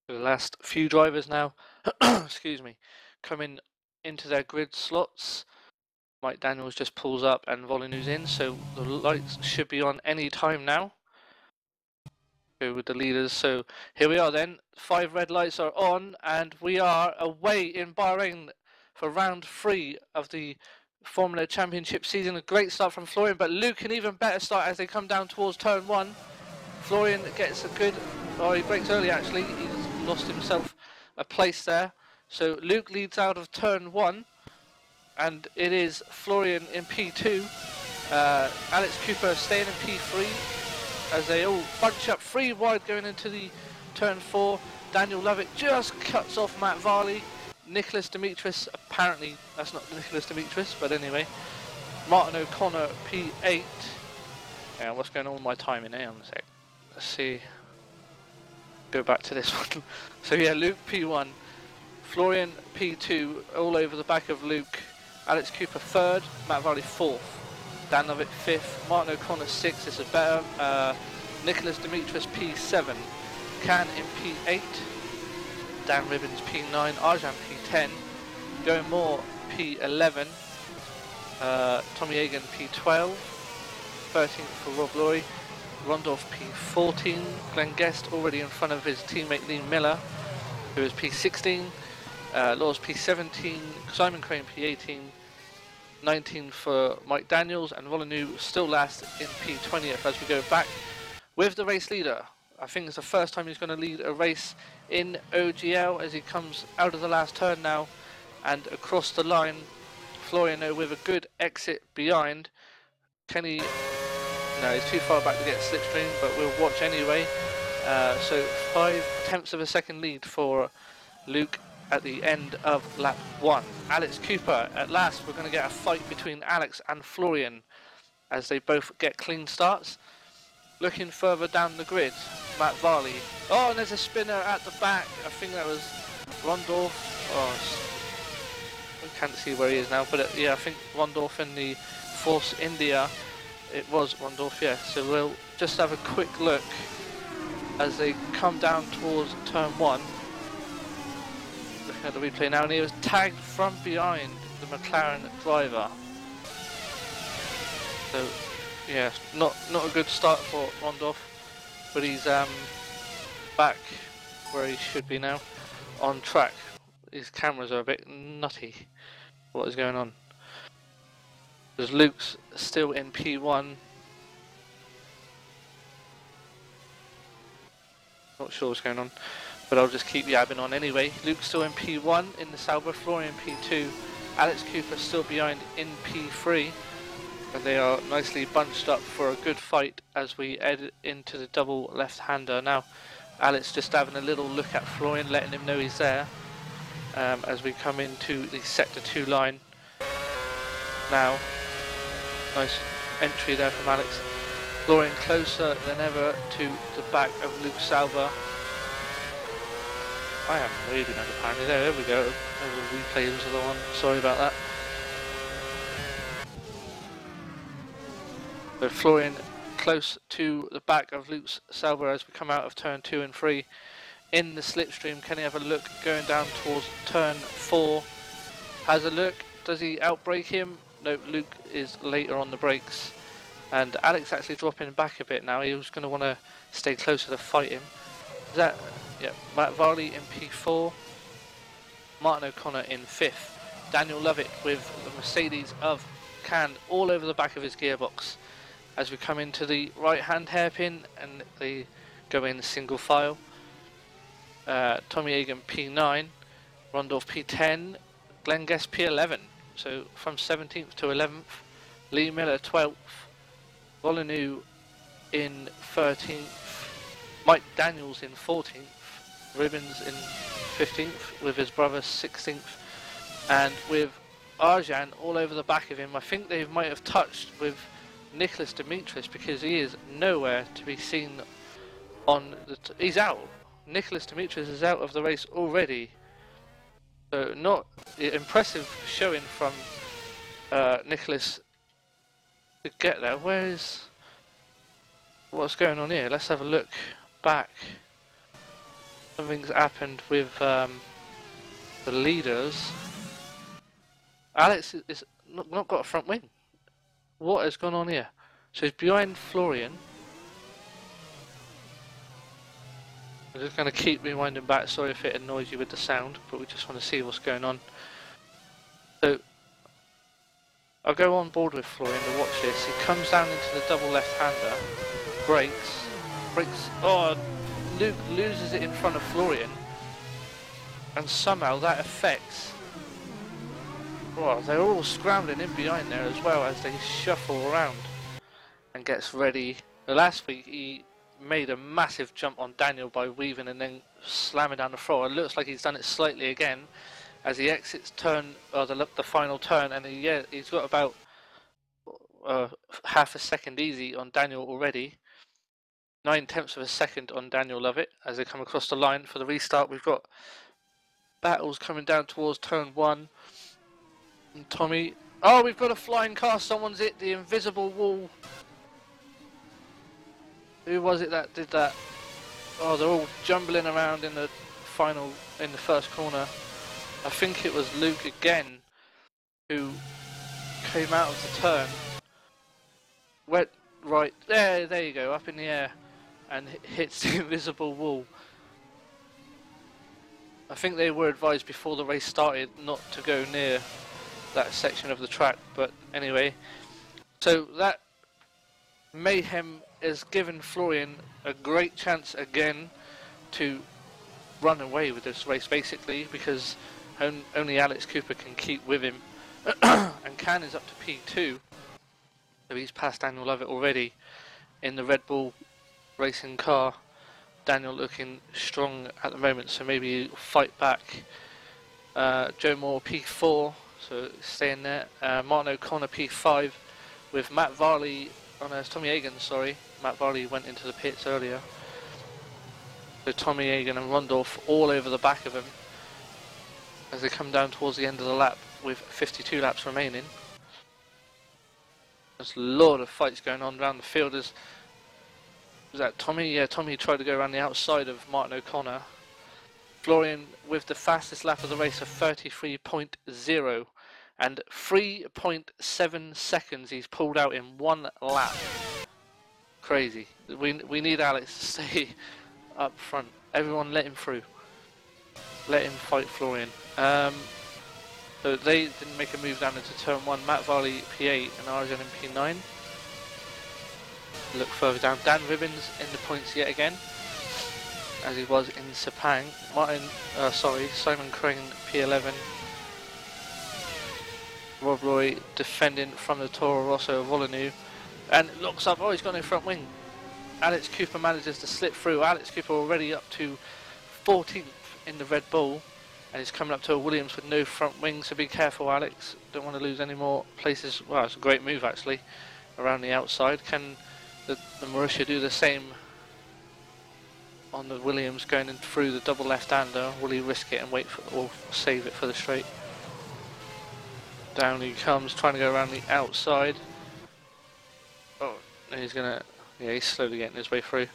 The last few drivers now, excuse me, coming into their grid slots. Mike Daniels just pulls up and Volinu's in, so the lights should be on any time now. Go with the leaders. So here we are then. 5 red lights are on, and we are away in Bahrain for round 3 of the Formula Championship season. A great start from Florian, but Luke an even better start as they come down towards turn 1. Florian gets a good, he brakes early actually, he's lost himself a place there. So Luke leads out of turn 1, and it is Florian in P2, Alex Cooper staying in P3, as they all bunch up 3 wide going into the turn 4. Daniel Lovett just cuts off Matt Varley. Nicholas Dimitris, apparently that's not Nicholas Dimitris, but anyway. Martin O'Connor P8. Yeah, what's going on with my timing here? On a sec. Let's see. Go back to this one. So yeah, Luke P1, Florian P2, all over the back of Luke. Alex Cooper 3rd, Matt Varley 4th, Dan Lovett 5th, Martin O'Connor 6th, this is better. Nicholas Dimitris P7, Can in P8, Dan Ribbons P9, Arjan P10, Going Moore P11, Tommy Egan P12, 13th for Rob Laurie, Rondorf P14, Glenn Guest already in front of his teammate Lee Miller, who is P16, Laws P17, Simon Crane P18, 19 for Mike Daniels, and Molyneux still last in P20th as we go back with the race leader. I think it's the first time he's going to lead a race in OGL as he comes out of the last turn now and across the line. Florian with a good exit behind. Kenny, no, he's too far back to get slipstream, but we'll watch anyway. So 5/10 of a second lead for Luke at the end of lap 1. Alex Cooper, at last we're going to get a fight between Alex and Florian as they both get clean starts. Looking further down the grid, Matt Varley. Oh, and there's a spinner at the back. I think that was Rondorf. Oh, I can't see where he is now, but yeah, I think Rondorf in the Force India. It was Rondorf, yeah. So we'll just have a quick look as they come down towards turn 1. Looking at the replay now, and he was tagged from behind the McLaren driver. So yeah, not a good start for Rondorf, but he's back where he should be now, on track. His cameras are a bit nutty. What is going on? Because Luke's still in P1. Not sure what's going on, but I'll just keep yabbing on anyway. Luke's still in P1 in the Sauber, Florian P2, Alex Cooper still behind in P3, and they are nicely bunched up for a good fight as we head into the double left-hander. Now, Alex just having a little look at Florian, letting him know he's there as we come into the sector 2 line. Now, nice entry there from Alex. Florian closer than ever to the back of Luke Sauber. I am reading that apparently. There we go. There's a replay into the one. Sorry about that. But Florian close to the back of Luke Sauber as we come out of turn 2 and 3 in the slipstream. Can he have a look going down towards turn 4? Has a look. Does he outbrake him? No, Luke is later on the brakes. And Alex actually dropping back a bit now. He was going to want to stay closer to fight him. Is that, yeah, Matt Varley in P4. Martin O'Connor in 5th. Daniel Lovett with the Mercedes of Can all over the back of his gearbox as we come into the right hand hairpin and they go in single file. Tommy Egan P9, Rondorf P10, Glenn Guest P11. So from 17th to 11th, Lee Miller 12th, Molyneux in 13th, Mike Daniels in 14th, Ribbons in 15th with his brother 16th, and with Arjan all over the back of him. I think they might have touched with Nicholas Dimitris because he is nowhere to be seen on the... he's out. Nicholas Dimitris is out of the race already. So not impressive showing from Nicholas to get there. Where is... what's going on here? Let's have a look back. Something's happened with the leaders. Alex is not got a front wing. What has gone on here? So he's behind Florian. I'm just going to keep rewinding back. Sorry if it annoys you with the sound, but we just want to see what's going on. So I'll go on board with Florian to watch this. He comes down into the double left-hander, brakes. Oh, Luke loses it in front of Florian, and somehow that affects. Well, they're all scrambling in behind there as well as they shuffle around and gets ready. Last week he made a massive jump on Daniel by weaving and then slamming down the throttle. It looks like he's done it slightly again as he exits turn, or the final turn, and he's got about half a second easy on Daniel already. 9/10 of a second on Daniel Lovett as they come across the line for the restart. We've got battles coming down towards turn 1. And Tommy, oh, we've got a flying car. Someone's hit the invisible wall. Who was it that did that? Oh, they're all jumbling around in the first corner. I think it was Luke again who came out of the turn. Went right there you go, up in the air, and hits the invisible wall. I think they were advised before the race started not to go near that section of the track, but anyway. So that mayhem has given Florian a great chance again to run away with this race, basically, because only Alex Cooper can keep with him. And Can is up to P2, so he's passed Daniel Lovett already in the Red Bull racing car. Daniel looking strong at the moment, so maybe he'll fight back. Joe Moore P4, so staying there. Martin O'Connor P5 with Matt Varley. Oh no, it's Tommy Hagen, sorry. Matt Varley went into the pits earlier. So Tommy Hagen and Rondorf all over the back of him as they come down towards the end of the lap with 52 laps remaining. There's a lot of fights going on around the field. Was that Tommy? Yeah, Tommy tried to go around the outside of Martin O'Connor. Florian with the fastest lap of the race of 33.0 and 3.7 seconds he's pulled out in one lap. Crazy. We need Alex to stay up front. Everyone let him through. Let him fight Florian. So they didn't make a move down into turn 1. Matt Varley P8 and Arjan in P9. Look further down. Dan Ribbons in the points yet again, as he was in Sepang. Simon Crane P11. Rob Roy defending from the Toro Rosso of Volanu, and looks up. Oh, he's got no front wing. Alex Cooper manages to slip through. Alex Cooper already up to 14th in the Red Bull, and he's coming up to a Williams with no front wing, so be careful, Alex. Don't want to lose any more places. Well, it's a great move actually around the outside. Can the Marussia do the same on the Williams going in through the double left-hander? Will he risk it and wait for, or save it for the straight? Down he comes, trying to go around the outside. Oh, and he's slowly getting his way through.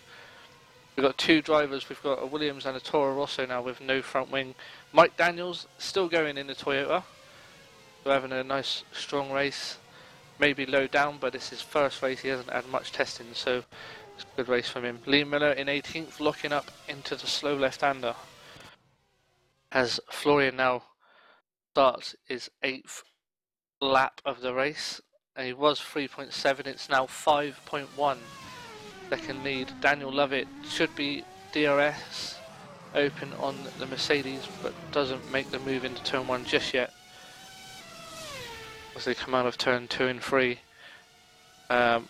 We've got two drivers. We've got a Williams and a Toro Rosso now with no front wing. Mike Daniels still going in the Toyota. We're having a nice strong race. Maybe low down, but it's his first race. He hasn't had much testing, so it's a good race from him. Lee Miller in 18th, locking up into the slow left-hander. As Florian now starts his 8th lap of the race, and he was 3.7. It's now 5.1 second lead. Daniel Lovett should be DRS open on the Mercedes, but doesn't make the move into turn 1 just yet as they come out of turn 2 and 3.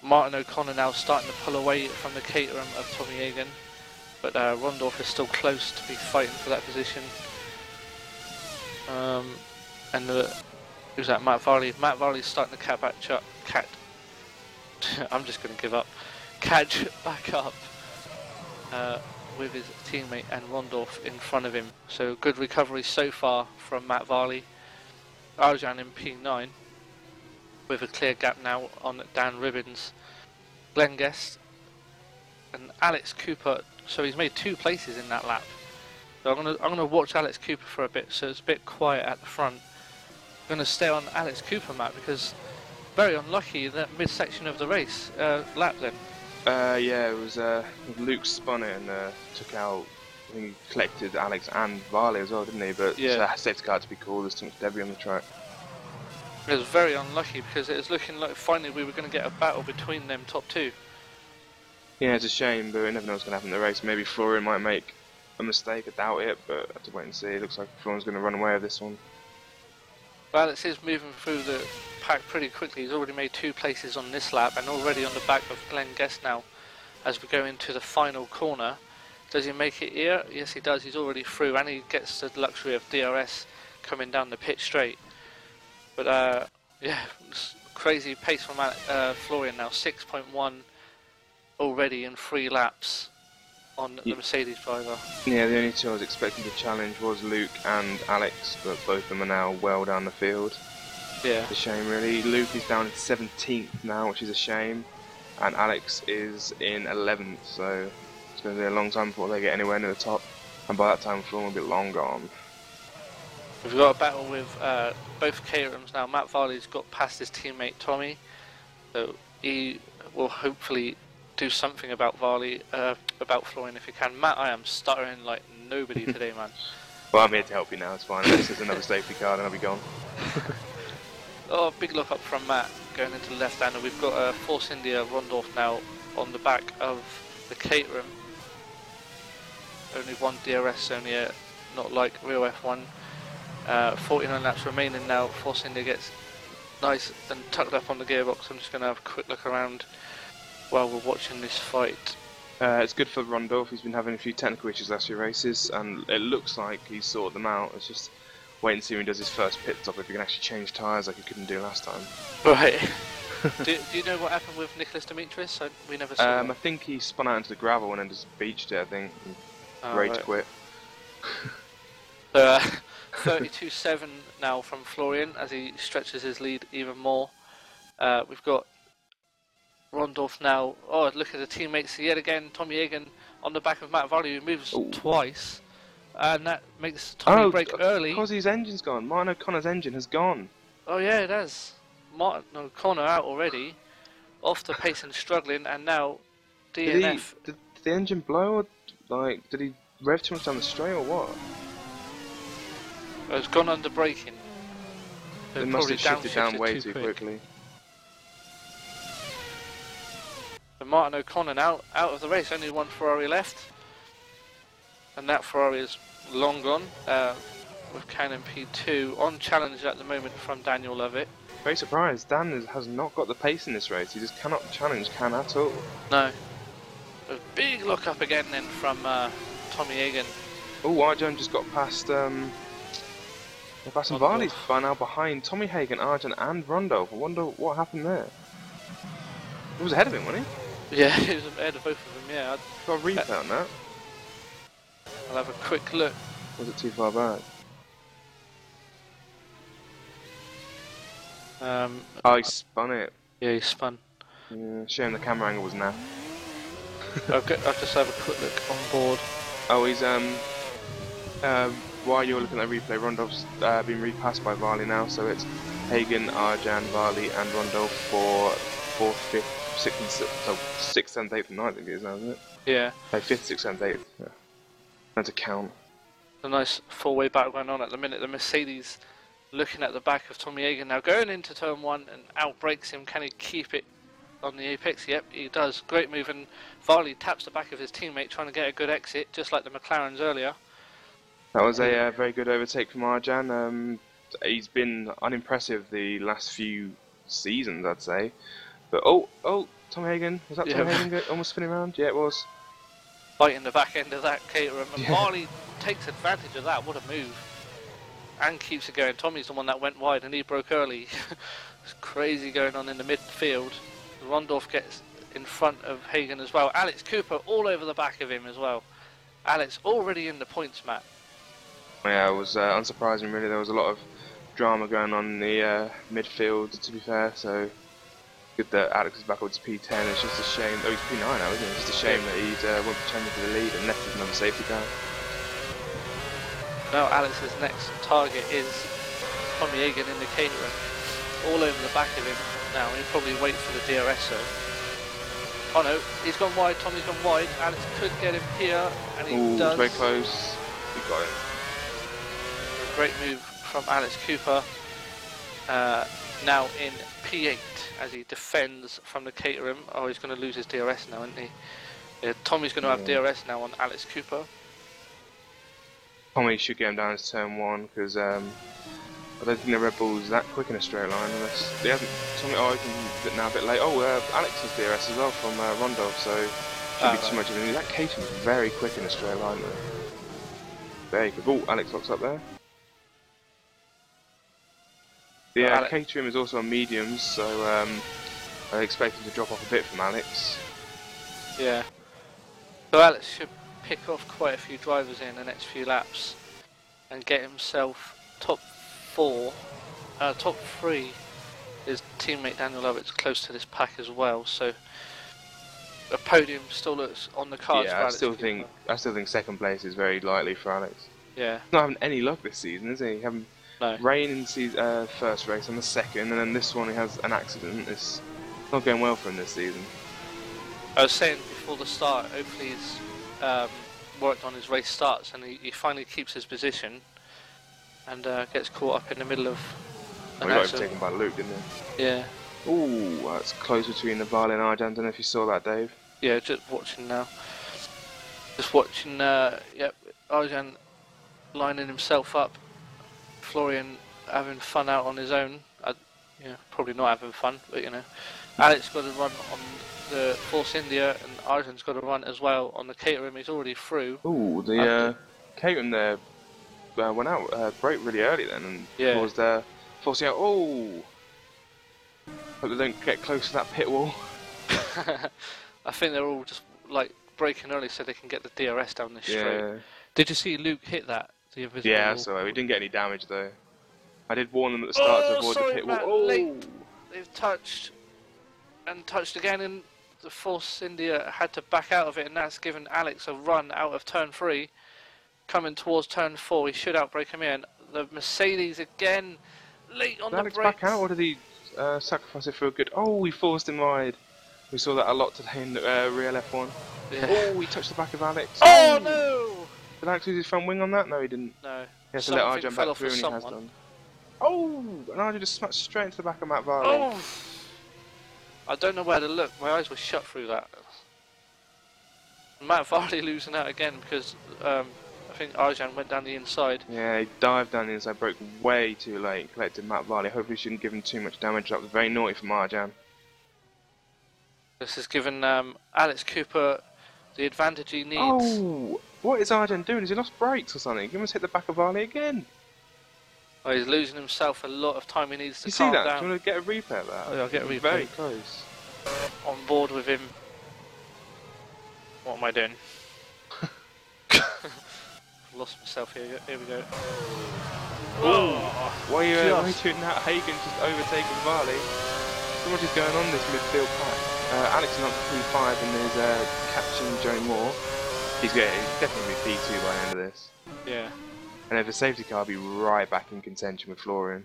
Martin O'Connor now starting to pull away from the Caterham of Tommy Hagen, but Rondorf is still close to be fighting for that position. And who's that? Matt Varley. Matt Varley's starting to I'm just going to give up. Catch back up with his teammate and Rondorf in front of him. So good recovery so far from Matt Varley. Arjan in P9 with a clear gap now on Dan Ribbons. Glenn Guest and Alex Cooper. So he's made 2 places in that lap. So I'm gonna watch Alex Cooper for a bit, so it's a bit quiet at the front. I'm gonna stay on Alex Cooper, Matt, because very unlucky in that midsection of the race lap then. Yeah, it was Luke spun it and took out. I think he collected Alex and Varley as well, didn't he? But yeah, safety car to be called. There's too much debris on the track. it was very unlucky because it was looking like finally we were going to get a battle between them top two. Yeah, it's a shame, but we never know what's going to happen in the race. Maybe Florian might make a mistake. I doubt it, but I have to wait and see. It looks like Florian's going to run away with this one. Well, Alex is moving through the pack pretty quickly. He's already made 2 places on this lap and already on the back of Glenn Guest now as we go into the final corner. Does he make it here? Yes, he does. He's already through and he gets the luxury of DRS coming down the pit straight. But yeah, crazy pace from Florian now, 6.1 already in 3 laps on the Mercedes driver. Yeah, the only 2 I was expecting to challenge was Luke and Alex, but both of them are now well down the field. Yeah. It's a shame really. Luke is down in 17th now, which is a shame, and Alex is in 11th, so it's going to be a long time before they get anywhere near the top, and by that time Florian will be long gone. We've got a battle with both Caterhams now. Matt Varley's got past his teammate Tommy, so he will hopefully do something about about Florian if he can. Matt, I am stuttering like nobody today, man. Well, I'm here to help you now, it's fine. Unless there's another safety car, then I'll be gone. Oh, big look up from Matt going into the left-hander. We've got Force India Rondorf now on the back of the Caterham. Only 1 DRS, only not like real F1. 49 laps remaining now. Force India gets nice and tucked up on the gearbox. I'm just going to have a quick look around while we're watching this fight. It's good for Rondorf. He's been having a few technical issues last few races, and it looks like he's sorted them out. It's just wait and see when he does his first pit stop if he can actually change tyres like he couldn't do last time. Right. do you know what happened with Nicholas Dimitris? We never saw I think he spun out into the gravel and then just beached it, I think. And rage right. quit. 32.7 now from Florian as he stretches his lead even more. We've got Rondorf now. Oh, look at the teammates yet again. Tommy Egan on the back of Matt Varley, who moves twice, and that makes Tommy break early. Because his engine's gone. Martin O'Connor's engine has gone. Oh yeah, it has. Martin O'Connor out already, off the pace and struggling, and now DNF. Did the engine blow, or like did he rev too much down the straight, or what? It's gone under braking. It must have shifted down way too quickly. So Martin O'Connor now out of the race, only 1 Ferrari left, and that Ferrari is long gone. With Canon P2 on challenge at the moment from Daniel Lovett. Very surprised, Dan has not got the pace in this race. He just cannot challenge Can at all. No. A big look up again then from Tommy Egan. Oh, Arjan just got past Varley's by now behind Tommy Hagen, Arjan and Rondo. I wonder what happened there. He was ahead of him, wasn't he? Yeah, he was ahead of both of them, yeah. Got a replay on that. I'll have a quick look. Was it too far back? Oh, he spun it. Yeah, he spun. Yeah, shame the camera angle was naff. I'll just have a quick look on board. Oh, he's while you're looking at the replay, Rondolph's been repassed by Varley now, so it's Hagen, Arjan, Varley, and Rondolph for 4th, 5th, 6th, and 6th, so 6th, 7th, 8th, and 9th, I think it is now, isn't it? Yeah. No, 5th, 6th, 7th, 8th. Yeah. That's a count. A nice 4-way battle going on at the minute. The Mercedes looking at the back of Tommy Egan now, going into turn 1 and outbrakes him. Can he keep it on the apex? Yep, he does. Great move, and Varley taps the back of his teammate, trying to get a good exit, just like the McLarens earlier. That was a very good overtake from Arjan. He's been unimpressive the last few seasons, I'd say. But oh, Tom Hagen, was that Tom Hagen almost spinning around? Yeah, it was. Fighting the back end of that Caterham, and Varley takes advantage of that. What a move! And keeps it going. Tommy's the one that went wide, and he broke early. It's crazy going on in the midfield. Rondorf gets in front of Hagen as well. Alex Cooper all over the back of him as well. Alex already in the points, Matt. Yeah, it was unsurprising really. There was a lot of drama going on in the midfield, to be fair, so good that Alex is back up to P10. It's just a shame. Oh, he's P9 now, isn't it? It's just a shame that he went for challenging for the lead and left with another safety car. Now Alex's next target is Tommy Egan in the caterer, all over the back of him now. He'll probably wait for the DRS. Oh no, he's gone wide, Tommy's gone wide. Alex could get him here, and he does. Very close. We got him. A great move from Alex Cooper. Now in P8 as he defends from the caterer. Oh, he's going to lose his DRS now, isn't he? Yeah, Tommy's going to have DRS now on Alex Cooper. Tommy should get him down to turn 1 because I don't think the Red Bull's that quick in a straight line unless they haven't. Tommy, I can now a bit late. Oh, Alex has DRS as well from Rondo, so should be too much of an. That catering's very quick in a straight line though. Very good. Oh, Alex locks up there. The catering is also on mediums, so I expect him to drop off a bit from Alex. Yeah. So Alex should pick off quite a few drivers in the next few laps and get himself top 3. His teammate Daniel Lovett's close to this pack as well, so a podium still looks on the cards for Alex. I still think second place is very likely for Alex. Yeah. He's not having any luck this season, is he? Having rain in the first race and the second, and then this one he has an accident. It's not going well for him this season. I was saying before the start, hopefully he's worked on his race starts and he finally keeps his position and gets caught up in the middle of an He got accident. overtaken by Luke, didn't he? Yeah. Ooh, that's close between the Vale and Arjan. Don't know if you saw that, Dave. Yeah, just watching now. Just watching, yep, Arjan lining himself up. Florian having fun out on his own. Yeah, probably not having fun, but you know. Alex got to run on the Force India and Arjan's got to run as well on the catering. He's already through. Ooh, the catering there went out, broke really early then and was there forcing out. Oh! Hope they don't get close to that pit wall. I think they're all just like braking early so they can get the DRS down the straight. Yeah. Did you see Luke hit that? The invisible wall? Yeah, so we didn't get any damage though. I did warn them at the start to avoid the pit wall. Oh! Late. They've touched and touched again, and the Force India had to back out of it, and that's given Alex a run out of turn 3. Coming towards turn 4, he should outbrake him in. The Mercedes again, late on the brakes. Alex back out, or did he sacrifice it for a good... Oh, he forced him wide. We saw that a lot today in real F1. Yeah. Oh, he touched the back of Alex. Oh no! Did Alex lose his front wing on that? No, he didn't. No. He has to let Arjan back through, and he has done. Oh! And Arjan just smashed straight into the back of Matt Varley. Oh! I don't know where to look. My eyes were shut through that. Matt Varley losing out again because I think Arjan went down the inside. Yeah, he dived down the inside, broke way too late, collected Matt Varley. Hopefully shouldn't give him too much damage. That was very naughty from Arjan. This has given Alex Cooper the advantage he needs. Oh! What is Arjan doing? Has he lost brakes or something? He must hit the back of Varley again. Oh, he's losing himself a lot of time. He needs to you calm see that? down. Do you want to get a replay of that? Oh, yeah, I'll get a replay. Very close. On board with him. What am I doing? Lost myself here. Here we go. Oh! Why are you doing that? Hagen just overtaken Varley. So much is going on this midfield pack. Alex is on P5 and there's catching Joe Moore. He's definitely P2 by the end of this. Yeah. And if a safety car, I'll be right back in contention with Florian.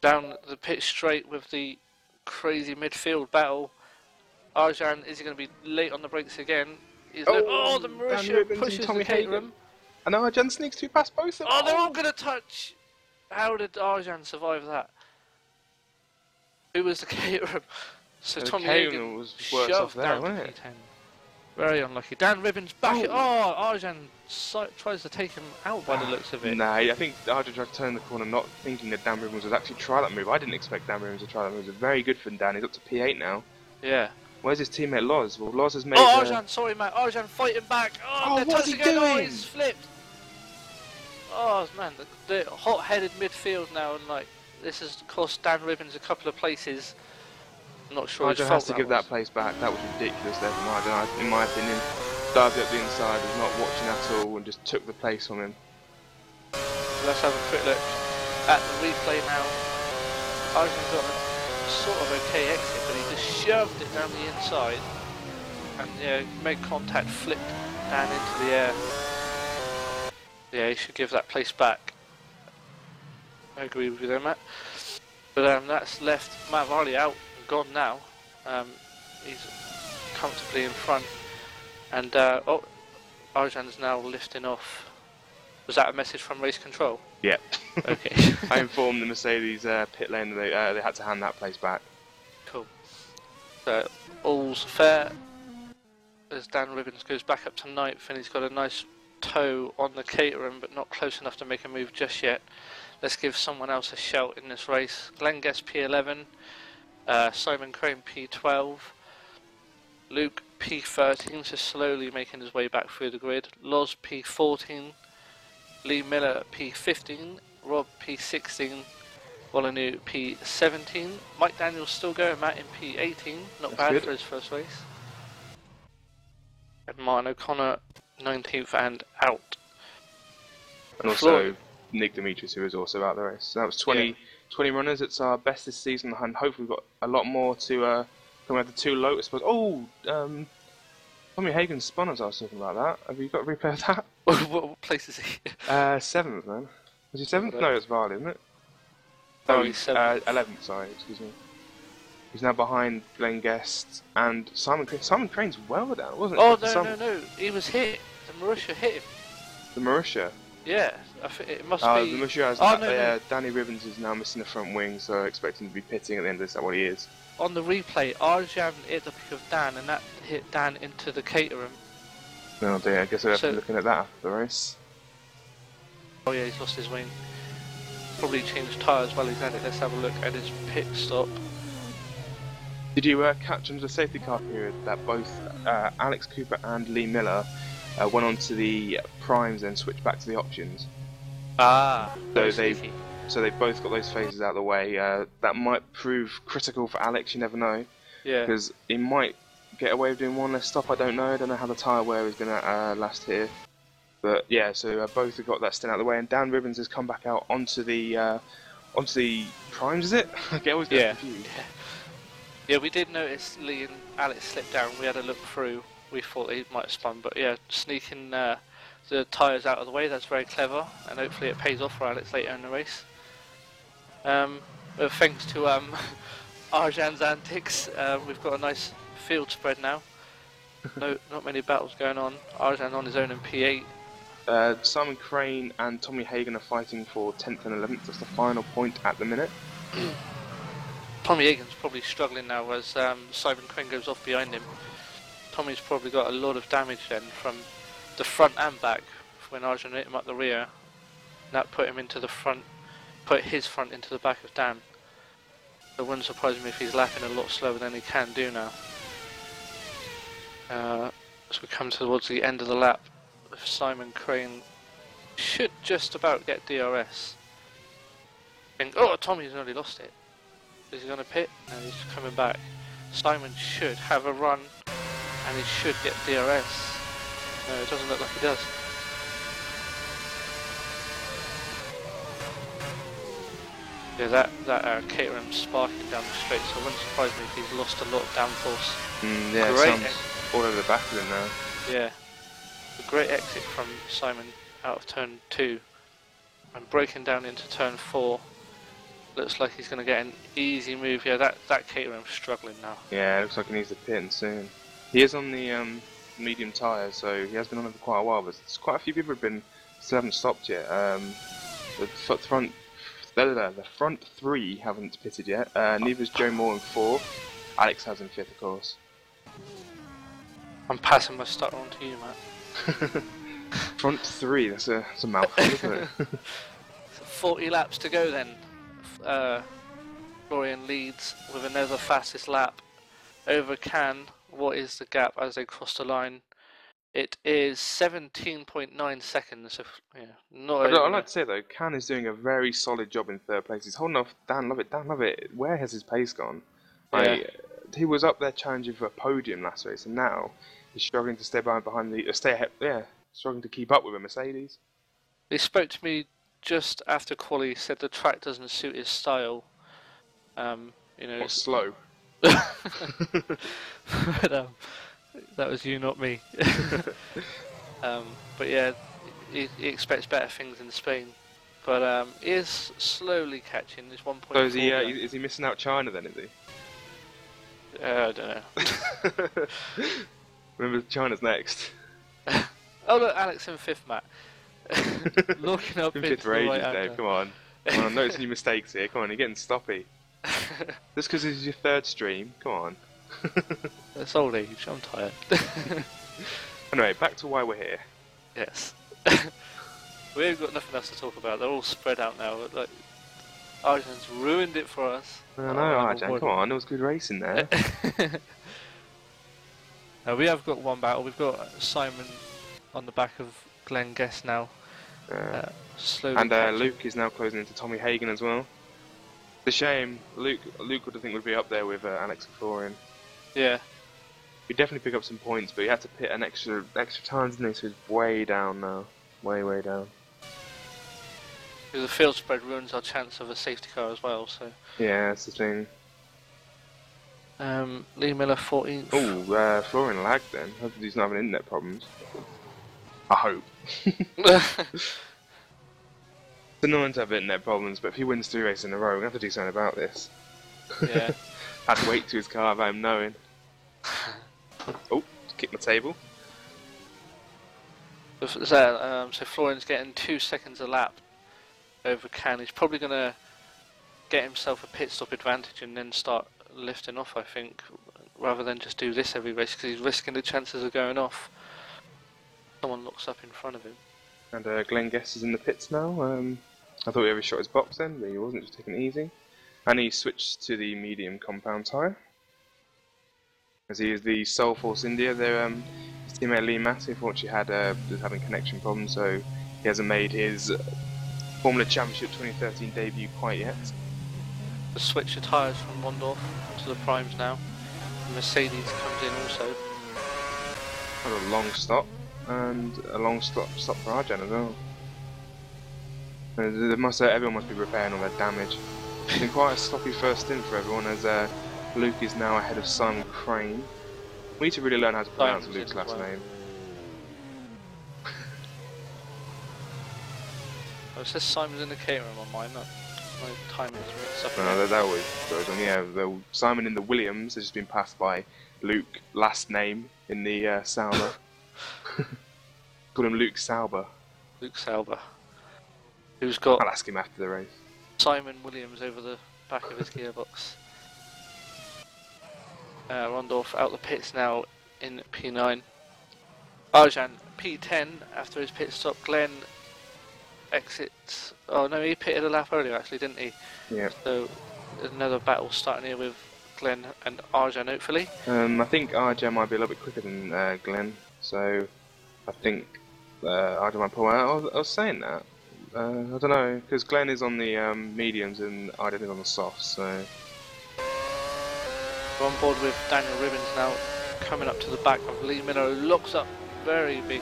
Down the pit straight with the crazy midfield battle. Arjan, is he going to be late on the brakes again? The Mauritia pushes the Caterham. And Arjan sneaks too past both of them. Oh, they're all going to touch. How did Arjan survive that? Who was the Caterham? So Tommy Hagen was worse off there, wasn't it? P10. Very unlucky. Dan Ribbon's back. Oh, Arjan tries to take him out by the looks of it. Nah, I think Arjan tried to turn the corner not thinking that Dan Ribbons would actually try that move. I didn't expect Dan Ribbons to try that move. It was very good for Dan. He's up to P8 now. Yeah. Where's his teammate Loz? Well, Loz has made... Oh, Arjan, sorry, mate. Arjan fighting back. Oh, they're what's he touching again. doing? Oh, he's flipped. Oh, man, the hot-headed midfield now, and like, this has cost Dan Ribbons a couple of places. I'm not sure Arjan has to give that place back. That was ridiculous there from Arjan, in my opinion. Dived up the inside, was not watching at all, and just took the place from him. Let's have a quick look at the replay now. Arjan got a sort of okay exit, but he just shoved it down the inside and made contact, flipped down into the air. Yeah, he should give that place back. I agree with you there, Matt. But that's left Matt Varley out and gone now. He's comfortably in front. And Arjan's now lifting off. Was that a message from race control? Yeah. Okay. I informed the Mercedes pit lane that they had to hand that place back. Cool. So all's fair as Dan Ribbons goes back up to 9th, and he's got a nice toe on the Caterham, but not close enough to make a move just yet. Let's give someone else a shout in this race. Glenn Guest P11, Simon Crane P12, Luke P13, so slowly making his way back through the grid. Loz P14, Lee Miller P15, Rob P16, Molyneux P17, Mike Daniels still going, Matt in P18, not bad for his first race. And Martin O'Connor 19th and out. And also Nick Demetrius, who was also out the race. So that was 20 runners. It's our best this season, and hopefully we've got a lot more to come out the 2 Lotus. But Tommy Hagen spun us. I was talking about that. Have you got a replay of that? What place is he? 7th, man. Was he 7th? No, it's Varley, isn't it? Oh, he's 7th. 11th, sorry, excuse me. He's now behind Glenn Guest and Simon Crane. Simon Crane's well down, wasn't it? Oh, no. He was hit. The Marussia hit him. The Marussia? Yeah, I think it must be. The Marussia has Danny Ribbons is now missing the front wing, so expecting to be pitting at the end of this. Is that what he is? On the replay, Arjan hit the pick of Dan, and that hit Dan into the Caterham. Oh dear, I guess I'll have to be looking at that after the race. Oh yeah, he's lost his wing. Probably changed tyres while he's at it. Let's have a look at his pit stop. Did you catch under the safety car period that both Alex Cooper and Lee Miller went on to the primes and switched back to the options? Ah, so they both got those phases out of the way. That might prove critical for Alex, you never know. Yeah. Because he might get away with doing one less stop, I don't know. I don't know how the tyre wear is going to last here. But yeah, so both have got that stint out of the way, and Dan Ribbons has come back out onto the primes, is it? I always get confused. Yeah, we did notice Lee and Alex slipped down. We had a look through. We thought he might have spun, but yeah, sneaking the tyres out of the way, that's very clever, and hopefully it pays off for Alex later in the race. Thanks to Arjan's antics, we've got a nice field spread now. Not many battles going on. Arjan on his own in P8. Simon Crane and Tommy Hagen are fighting for 10th and 11th. That's the final point at the minute. Tommy Hagen's probably struggling now as Simon Crane goes off behind him. Tommy's probably got a lot of damage then from the front and back when Arjan hit him up the rear. That put him into the front, put his front into the back of Dan. It wouldn't surprise me if he's lapping a lot slower than he can do now. As we come towards the end of the lap, Simon Crane should just about get DRS. Oh, Tommy's nearly lost it. Is he going to pit? No, he's coming back. Simon should have a run, and he should get DRS. No, it doesn't look like he does. Yeah, that Caterham sparking down the straight, so it wouldn't surprise me if he's lost a lot of downforce. Yeah, great all over the back of him now. Yeah, a great exit from Simon out of turn 2, and breaking down into turn 4. Looks like he's going to get an easy move here. That Caterham's struggling now. Yeah, it looks like he needs to pit soon. He is on the medium tyres, so he has been on it for quite a while, but there's quite a few people still haven't stopped yet. The front 3 haven't pitted yet. Neither's Joe Moore in 4th. Alex has in 5th, of course. I'm passing my stutter on to you, Matt. Front 3, that's a mouthful, isn't it? 40 laps to go then. Florian leads with another fastest lap over Can. What is the gap as they cross the line? It is 17.9 seconds. So, yeah, I'd like to say though, Can is doing a very solid job in 3rd place. He's holding off Dan Lovett. Where has his pace gone? Yeah. He was up there challenging for a podium last race, and now he's struggling to stay behind the stay ahead. Yeah, struggling to keep up with a Mercedes. He spoke to me just after quali. Said the track doesn't suit his style. What's slow? But, that was you, not me. But yeah, he expects better things in Spain. But he is slowly catching. He's 1.4. So is he missing out China then, is he? I don't know. Remember, China's next. Oh look, Alex in 5th, Matt. Looking up Been into fifth for the ages, right Dave. Come on. Come on, noticing your mistakes here. Come on, you're getting stoppy. Just because this is your 3rd stream. Come on. It's old age. I'm tired. Anyway, back to why we're here. Yes. We've got nothing else to talk about. They're all spread out now. Like, Arjan's ruined it for us. I know, Arjan. Come on, there was good racing there. We have got one battle. We've got Simon on the back of Glenn Guest now. Slowly and Luke is now closing into Tommy Hagen as well. It's a shame. Luke would have think would be up there with Alex and Florian. Yeah. He'd definitely pick up some points, but he had to pit an extra time, didn't he? So he's way down now. Way down. The field spread ruins our chance of a safety car as well, so... Yeah, that's the thing. Lee Miller 14th. Oh, Florian lagged then. Hope he's not having internet problems. I hope. It's annoying to have internet problems, but if he wins 3 races in a row, we're going to have to do something about this. Yeah. Had to wait to his car without him knowing. Oh, kick my table. So Florian's getting 2 seconds a lap over Can. He's probably going to get himself a pit stop advantage and then start lifting off, I think, rather than just do this every race, because he's risking the chances of going off. Someone looks up in front of him. And Glenn Guest is in the pits now. I thought he ever shot his box then, but he wasn't, just taking it easy. And he switched to the medium compound tyre, as he is the sole Force India. His teammate Lee Massey unfortunately was having connection problems, so he hasn't made his Formula Championship 2013 debut quite yet. The switch of tyres from Wondorf to the primes now. Mercedes comes in also. And a long stop, and a long stop for Arjan as well. Everyone must be repairing all their damage. It's been quite a sloppy first stint for everyone, as Luke is now ahead of Simon Crane. We need to really learn how to pronounce Luke's last name. Oh, it says Simon's in the catering on mine, not my timing's mixed up. No, that always goes on. Yeah, Simon in the Williams has just been passed by Luke, last name in the Sauber. Call him Luke Sauber. Luke Sauber. Who's got... I'll ask him after the race. Simon Williams over the back of his gearbox. Rondorf out the pits now in P9. Arjan P10 after his pit stop. Glenn exits. Oh no, he pitted a lap earlier actually, didn't he? Yeah. So there's another battle starting here with Glenn and Arjan hopefully. I think Arjan might be a little bit quicker than Glenn, so I think Arjan might pull out. I was saying that. I don't know, because Glenn is on the mediums and Arjan is on the softs, so... We're on board with Daniel Ribbons now, coming up to the back of Lee Miller, who locks up very big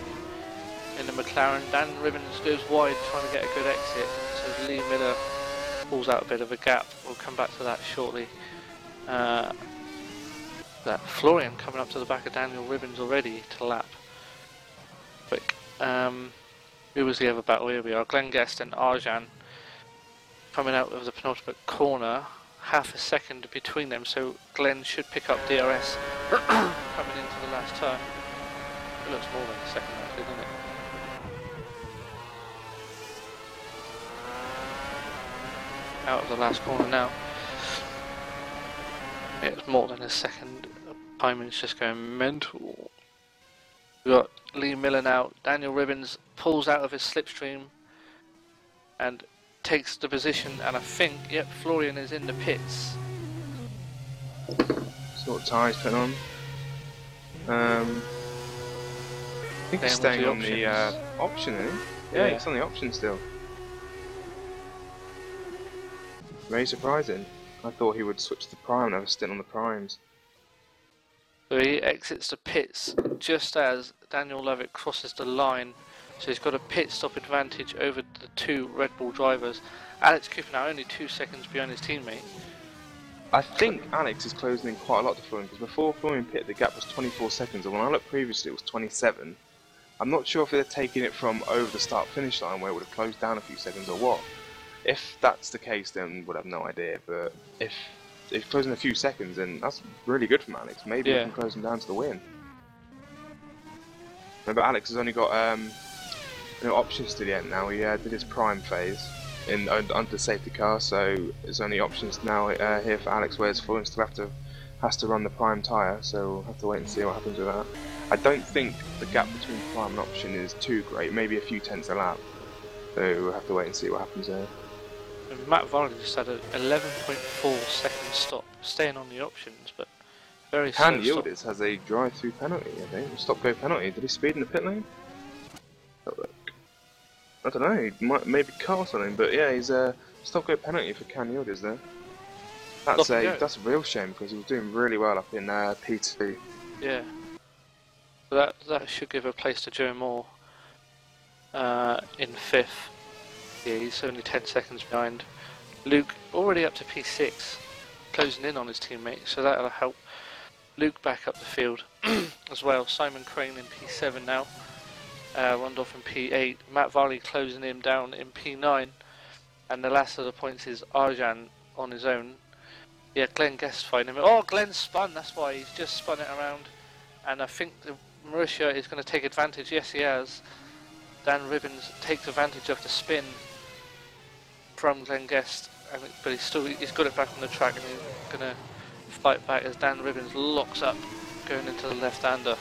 in the McLaren. Dan Ribbons goes wide trying to get a good exit, so Lee Miller pulls out a bit of a gap. We'll come back to that shortly. That Florian coming up to the back of Daniel Ribbons already to lap. Quick. Who was the other battle? Here we are. Glenn Guest and Arjan coming out of the penultimate corner. Half a second between them, so Glenn should pick up DRS coming into the last turn. It looks more than a second actually, doesn't it? Out of the last corner now. It's more than a second. Timing's just going mental. We've got Lee Miller now. Daniel Ribbons pulls out of his slipstream and takes the position, and I think, yep, Florian is in the pits. So what tyres putting on? I think he's staying on the option, isn't he? Yeah, it's on the option still. Very surprising. I thought he would switch to the prime and have a stint on the primes. So he exits the pits just as Daniel Levitt crosses the line. So he's got a pit stop advantage over the 2 Red Bull drivers. Alex Cooper now only 2 seconds behind his teammate. I think Alex is closing in quite a lot to Florian, because before Florian pitted the gap was 24 seconds, and when I looked previously it was 27. I'm not sure if they're taking it from over the start-finish line where it would have closed down a few seconds or what. If that's the case, then we'll have no idea. But if it's closing a few seconds, then that's really good from Alex. Maybe we can close him down to the win. Remember, Alex has only got options to the end now. He did his prime phase under the safety car, so there's only options now here for Alex, whereas Florian still has to run the prime tyre, so we'll have to wait and see what happens with that. I don't think the gap between prime and option is too great, maybe a few tenths a lap, so we'll have to wait and see what happens there. And Matt Varley just had an 11.4 second stop, staying on the options, but very slow Can Yildiz has a drive-through penalty, I think, stop-go penalty. Did he speed in the pit lane? I don't know, he might maybe cut or something, but yeah, he's a stop-go penalty for Can Yildiz there. That's a real shame because he was doing really well up in P2. Yeah. So that should give a place to Joe Moore in 5th. Yeah, he's only 10 seconds behind. Luke already up to P6, closing in on his teammate, so that'll help. Luke back up the field as well. Simon Crane in P7 now. Rondolph in P8. Matt Varley closing him down in P9. And the last of the points is Arjan on his own. Yeah, Glenn Guest fighting him. Oh, Glenn spun, that's why he's just spun it around. And I think Mauritia is going to take advantage. Yes, he has. Dan Ribbons takes advantage of the spin from Glenn Guest, but he's got it back on the track, and he's going to fight back as Dan Ribbons locks up going into the left-hander.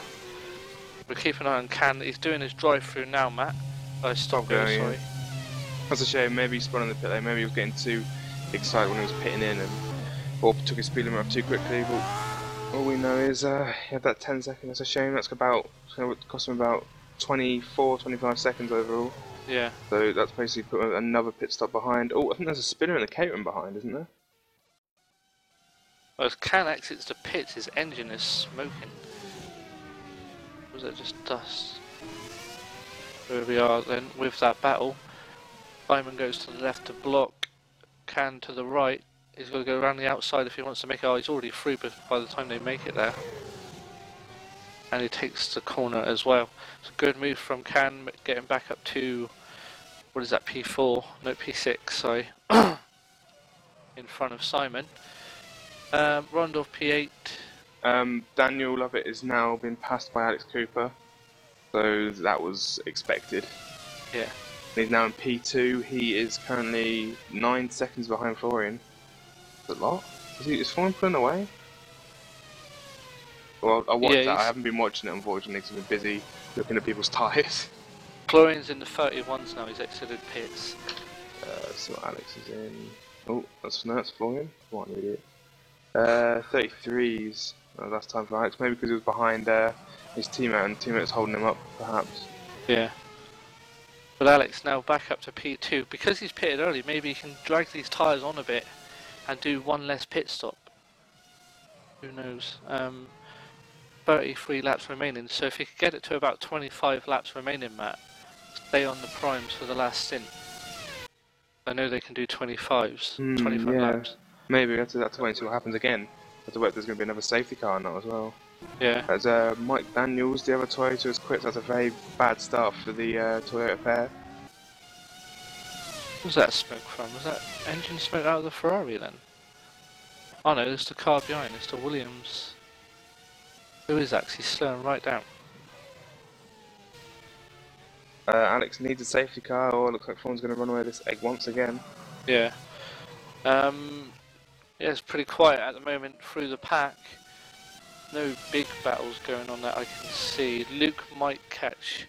We're keeping an eye on Can. He's doing his drive-through now, Matt. Oh, stop going, sorry. That's a shame. Maybe he spun in the pit lane. Maybe he was getting too excited when he was pitting in or took his speed limit up too quickly. But all we know is he had that 10 seconds. That's a shame. That's going to cost him about 24-25 seconds overall. Yeah. So that's basically put another pit stop behind. Oh, I think there's a spinner in the catering behind, isn't there? Well, as Can exits the pits, his engine is smoking. Or was it just dust? Here we are then with that battle. Simon goes to the left to block. Can to the right. He's got to go around the outside if he wants to make it. Oh, he's already through by the time they make it there. And he takes the corner as well. It's a good move from Can, getting back up to, what is that, P4? No, P6, sorry. In front of Simon. Rondolph P8. Daniel Lovett is now been passed by Alex Cooper, so that was expected. Yeah. He's now in P2. He is currently 9 seconds behind Florian. That's a lot. Is Florian pulling away? Well, I watched that. I haven't been watching it, unfortunately, because I've been busy looking at people's tyres. Florian's in the 31s now. He's exited pits. So Alex is in. Oh, that's Florian. What an idiot. 33s. That's time for Alex. Maybe because he was behind his teammate and teammate's holding him up, perhaps. Yeah. But Alex now back up to P2. Because he's pitted early, maybe he can drag these tyres on a bit and do one less pit stop. Who knows? 33 laps remaining, so if he could get it to about 25 laps remaining, Matt, stay on the primes for the last stint. I know they can do 25s, 25 laps. Maybe we have to wait and see what happens again. Have to wait if there's going to be another safety car or not as well. Yeah. As Mike Daniels, the other Toyota, has quit. That's a very bad start for the Toyota pair. What was that smoke from? Was that engine smoke out of the Ferrari then? Oh no, there's the car behind, it's the Williams. Who is that? 'Cause he's slowing right down. Alex needs a safety car, or looks like Florian's going to run away this egg once again. Yeah. Yeah, it's pretty quiet at the moment through the pack. No big battles going on that I can see. Luke might catch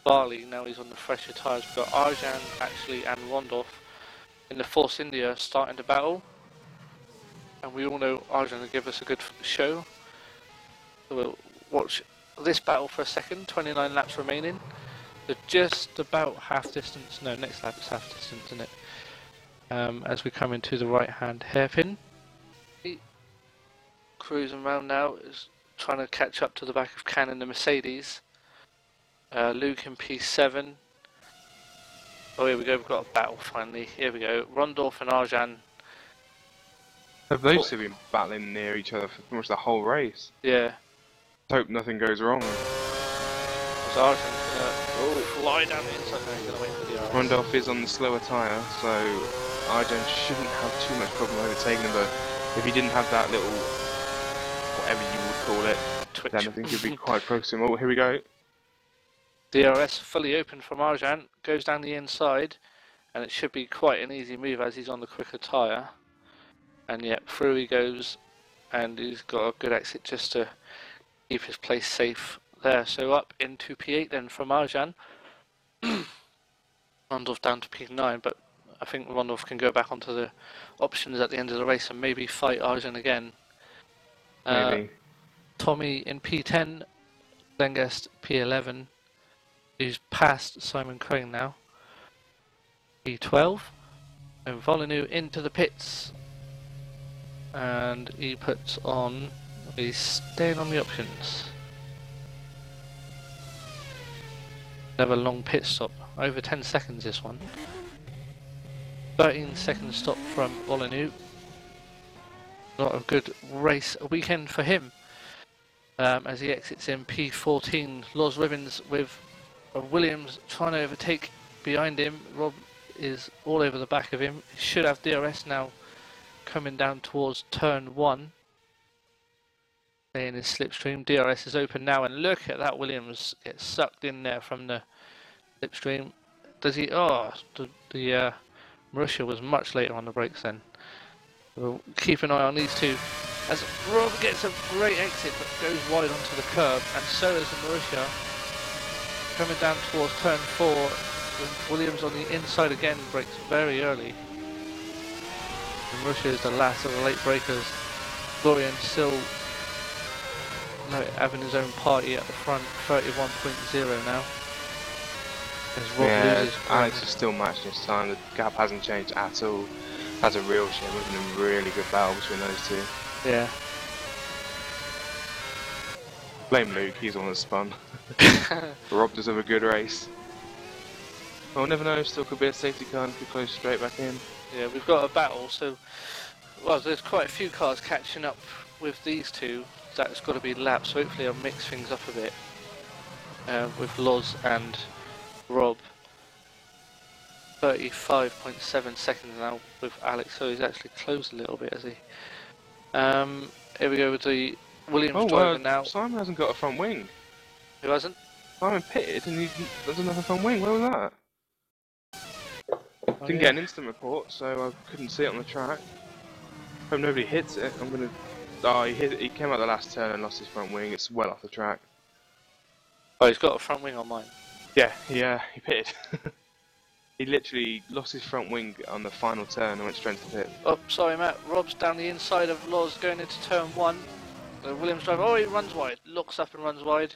Barley, now he's on the fresher tyres. We've got Arjan actually and Rondolph in the Force India starting to battle. And we all know Arjan will give us a good show. So we'll watch this battle for a second. 29 laps remaining. So just about half distance. No, next lap is half distance, isn't it? As we come into the right hand hairpin. Cruising around now, is trying to catch up to the back of Can in the Mercedes. Luke in P7. Oh, here we go, we've got a battle finally. Here we go. Rondolph and Arjan. Have those two been battling near each other for pretty much the whole race? Yeah. Hope nothing goes wrong. Because Arjan's going to fly down the inside. No, he's going to wait for the DRS. Rondolph is on the slower tyre, so Arjan shouldn't have too much problem overtaking him, but if he didn't have that little, whatever you would call it, Twitch. then I think he'd be quite close to him. Oh, here we go. DRS fully open from Arjan, goes down the inside, and it should be quite an easy move as he's on the quicker tyre. And yet through he goes, and he's got a good exit just to keep his place safe there. So up into P8 then from Arjan. Rondolph down to P9, but I think Rondolph can go back onto the options at the end of the race and maybe fight Arjan again. Maybe. Tommy in P10, Lengest P11, who's past Simon Crane now. P12, and Volinu into the pits, and he puts on, he's staying on the options. Another long pit stop, over 10 seconds this one. 13-second stop from Volinu. Not a good race weekend for him. As he exits in P14, Loz Ribbons with Williams trying to overtake behind him. Rob is all over the back of him. He should have DRS now coming down towards turn 1. In his slipstream, DRS is open now, and look at that, Williams gets sucked in there from the slipstream. Does he? Oh, the Marussia was much later on the brakes then. We'll keep an eye on these two as Rob gets a great exit but goes wide onto the curb, and so does the Marussia. Coming down towards turn 4, with Williams on the inside again, brakes very early. And Marussia is the last of the late breakers. Florian still having his own party at the front, 31.0 now. As Rob loses Alex is still matching his time, the gap hasn't changed at all. That's a real shame, it would have been a really good battle between those two. Yeah. Blame Luke, he's the one that spun. Rob does have a good race. Well, never know, still could be a safety car and could close straight back in. Yeah, we've got a battle, so well, there's quite a few cars catching up with these two. That's got to be laps, so hopefully I'll mix things up a bit with Loz and Rob. 35.7 seconds now with Alex, so he's actually closed a little bit, has he? Here we go with the Williams driver now. Simon hasn't got a front wing. Who hasn't? Simon pitted and he doesn't have a front wing, where was that? Didn't get an instant report, so I couldn't see it on the track. Hope nobody hits it. I'm gonna. Oh, he came out the last turn and lost his front wing. It's well off the track. Oh, he's got a front wing on mine. Yeah, he pitted. He literally lost his front wing on the final turn and went straight to the pit. Oh, sorry, Matt. Rob's down the inside of Loz going into turn 1. The Williams driver, oh, he runs wide. Looks up and runs wide.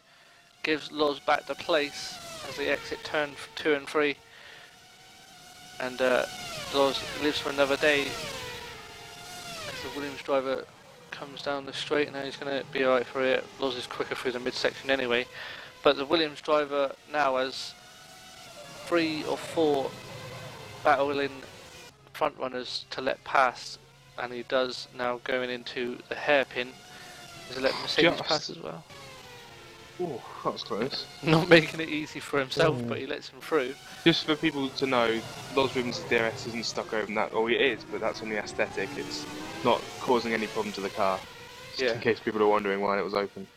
Gives Loz back the place as they exit turn 2 and 3. And Loz lives for another day. As the Williams driver comes down the straight, now he's going to be alright for it. Loz is quicker through the midsection anyway. But the Williams driver now has 3 or 4 battling front runners to let pass, and he does now going into the hairpin. Does he let Mercedes pass as well? Oh, that was close. Not making it easy for himself, but he lets him through. Just for people to know, Loz Ribbons' DRS isn't stuck over that. Oh, it is, but that's on the aesthetic. It's not causing any problem to the car. Just in case people are wondering why it was open.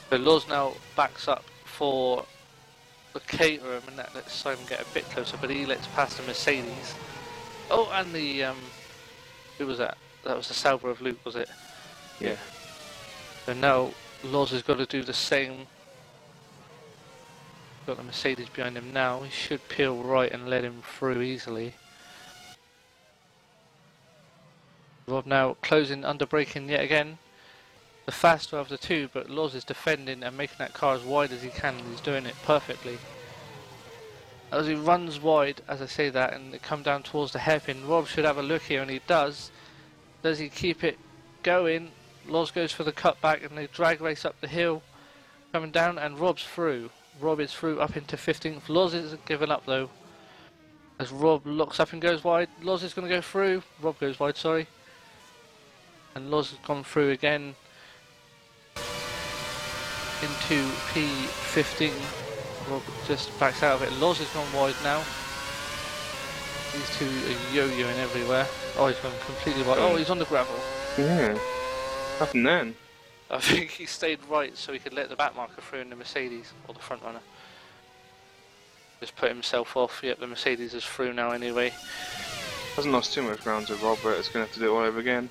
So Loz now backs up for the caterer, and that lets Simon get a bit closer, but he lets pass the Mercedes. Oh, and the who was that? That was the Sauber of Luke, was it? Yeah. So now Loz has got to do the same. Got the Mercedes behind him now. He should peel right and let him through easily. Rob now closing, under braking yet again. The faster of the two, but Loz is defending and making that car as wide as he can, and he's doing it perfectly. As he runs wide, as I say that, and they come down towards the hairpin, Rob should have a look here, and he does. Does he keep it going? Loz goes for the cutback, and they drag race up the hill, coming down, and Rob's through. Rob is through up into 15th. Loz isn't giving up though. As Rob looks up and goes wide, Loz is going to go through. Rob goes wide, sorry. And Loz has gone through again into P15. Rob just backs out of it. Loz has gone wide now. These two are yo-yoing everywhere. Oh, he's gone completely wide. Oh, he's on the gravel. Yeah. Nothing then. I think he stayed right so he could let the back marker through in the Mercedes, or the front runner. Just put himself off. Yep, the Mercedes is through now anyway. Hasn't lost too much ground to Rob, but it's going to have to do it all over again.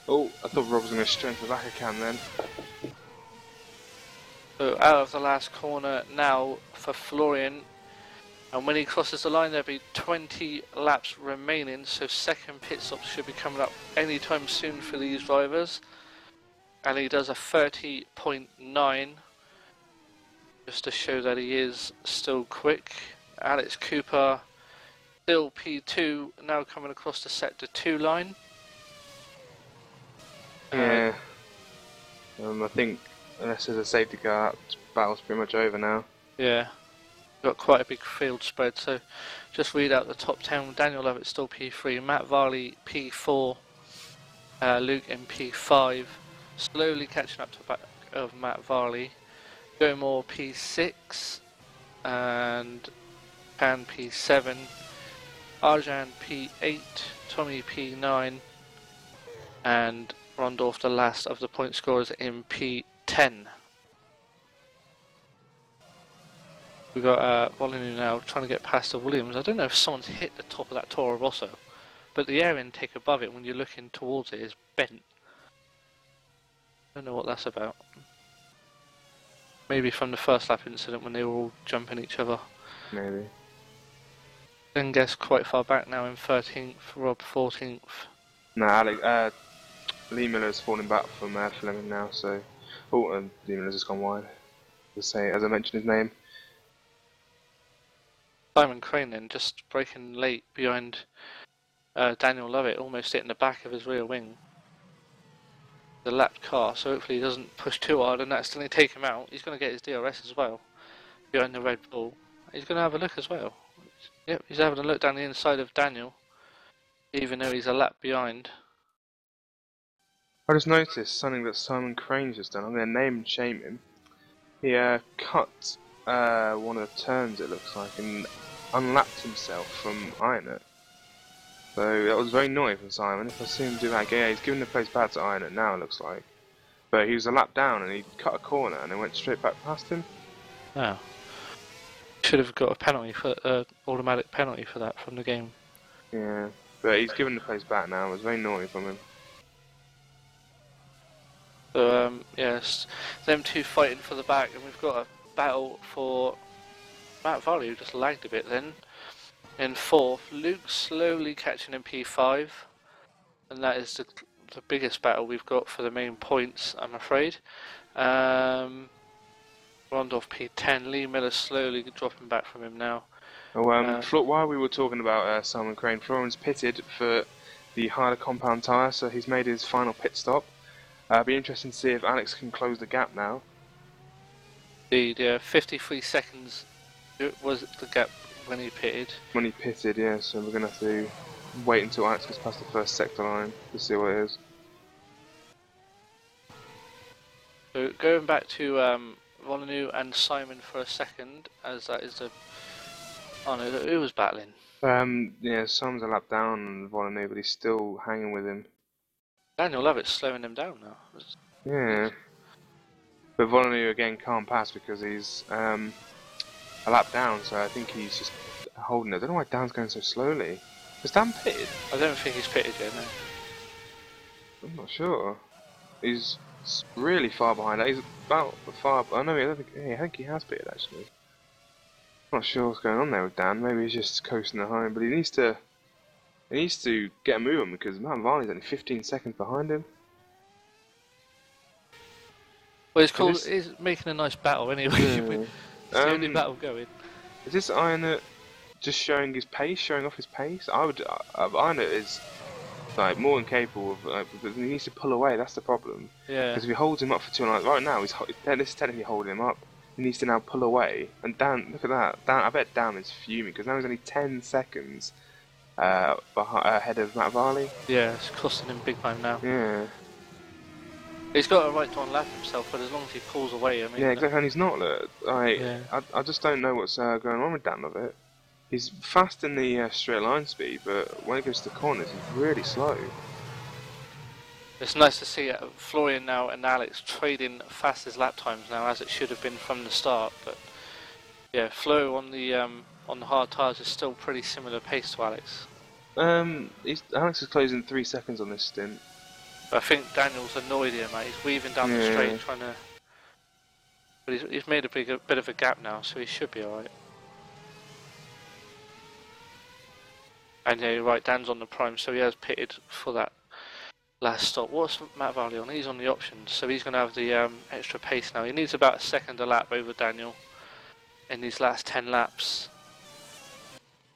Oh, I thought Rob was going to strengthen the back of Cam then. So out of the last corner now for Florian. And when he crosses the line, there'll be 20 laps remaining, so second pit stop should be coming up anytime soon for these drivers. And he does a 30.9, just to show that he is still quick. Alex Cooper, still P2, now coming across the sector 2 line. Yeah. I think, unless there's a safety car, that battle's pretty much over now. Yeah. Got quite a big field spread, so just read out the top 10. Daniel Lovett still P3, Matt Varley P4, Luke in P5, slowly catching up to the back of Matt Varley. Gomore P6 and Pan P7, Arjan P8, Tommy P9 and Rondorf the last of the point scorers in P10. We've got Molyneux now trying to get past the Williams. I don't know if someone's hit the top of that Toro Rosso, but the air intake above it when you're looking towards it is bent. Don't know what that's about. Maybe from the first lap incident when they were all jumping each other. Maybe. Then guess quite far back now in 13th, Rob 14th. No, Lee Miller's falling back from Fleming now, so... Oh, and Lee Miller's just gone wide. Just say, as I mentioned his name. Simon Crane then just braking late behind Daniel Lovett, almost hitting the back of his rear wing. The lapped car, so hopefully he doesn't push too hard and accidentally take him out. He's going to get his DRS as well, behind the Red Bull. He's going to have a look as well. Yep, he's having a look down the inside of Daniel, even though he's a lap behind. I just noticed something that Simon Crane's just done. I'm going to name and shame him. He cut one of the turns, it looks like, and unlapped himself from Ironett. So that was very naughty from Simon. If I see him do that again, he's giving the place back to Ironett now, it looks like. But he was a lap down and he cut a corner and it went straight back past him. Oh. Should have got a penalty for automatic penalty for that from the game. Yeah, but he's given the place back now. It was very naughty from him. So yes, them two fighting for the back, and we've got a battle for Matt Varley, who just lagged a bit then. In 4th, Luke slowly catching in P5, and that is the biggest battle we've got for the main points, I'm afraid. Rondorf P10, Lee Miller slowly dropping back from him now. Oh, while we were talking about Simon Crane, Florian's pitted for the harder compound tyre, so he's made his final pit stop. It'll be interesting to see if Alex can close the gap now. Indeed, yeah, 53 seconds was the gap when he pitted. When he pitted, yeah, so we're going to have to wait until Alex gets past the first sector line to see what it is. So going back to Molyneux and Simon for a second, as that is the... Oh no, who was battling? Yeah, Simon's a lap down on Molyneux, but he's still hanging with him. Daniel Lovett's slowing him down now. Yeah. But Molyneux again can't pass because he's a lap down, so I think he's just holding it. I don't know why Dan's going so slowly. Is Dan pitted? I don't think he's pitted yet, no. I'm not sure. He's really far behind. He's about far... I think he has pitted actually. I'm not sure what's going on there with Dan. Maybe he's just coasting at home, but he needs to get a move on because Matt Varley's only 15 seconds behind him. Well, he's making a nice battle anyway. Yeah. It's the only battle going. Is this Ironett just showing his pace, showing off his pace? Ironett is like more than capable of, but he needs to pull away. That's the problem. Yeah. Because if he holds him up for too long, right now this is technically holding him up. He needs to now pull away. And Dan, look at that. Dan, I bet Dan is fuming because now he's only 10 seconds ahead of Matt Varley. Yeah, it's costing him big time now. Yeah. He's got a right to unlap himself, but as long as he pulls away, I mean. Yeah, exactly. And he's not. Look, Yeah. I just don't know what's going on with Dan of it. He's fast in the straight line speed, but when it goes to the corners, he's really slow. It's nice to see Florian now and Alex trading fastest lap times now, as it should have been from the start. But yeah, Flo on the hard tyres is still pretty similar pace to Alex. Alex is closing 3 seconds on this stint. But I think Daniel's annoyed here, mate. He's weaving down the straight, trying to. But he's made a bit of a gap now, so he should be alright. And yeah, you're right. Dan's on the prime, so he has pitted for that last stop. What's Matt Varley on? He's on the options, so he's going to have the extra pace now. He needs about a second a lap over Daniel in these last 10 laps.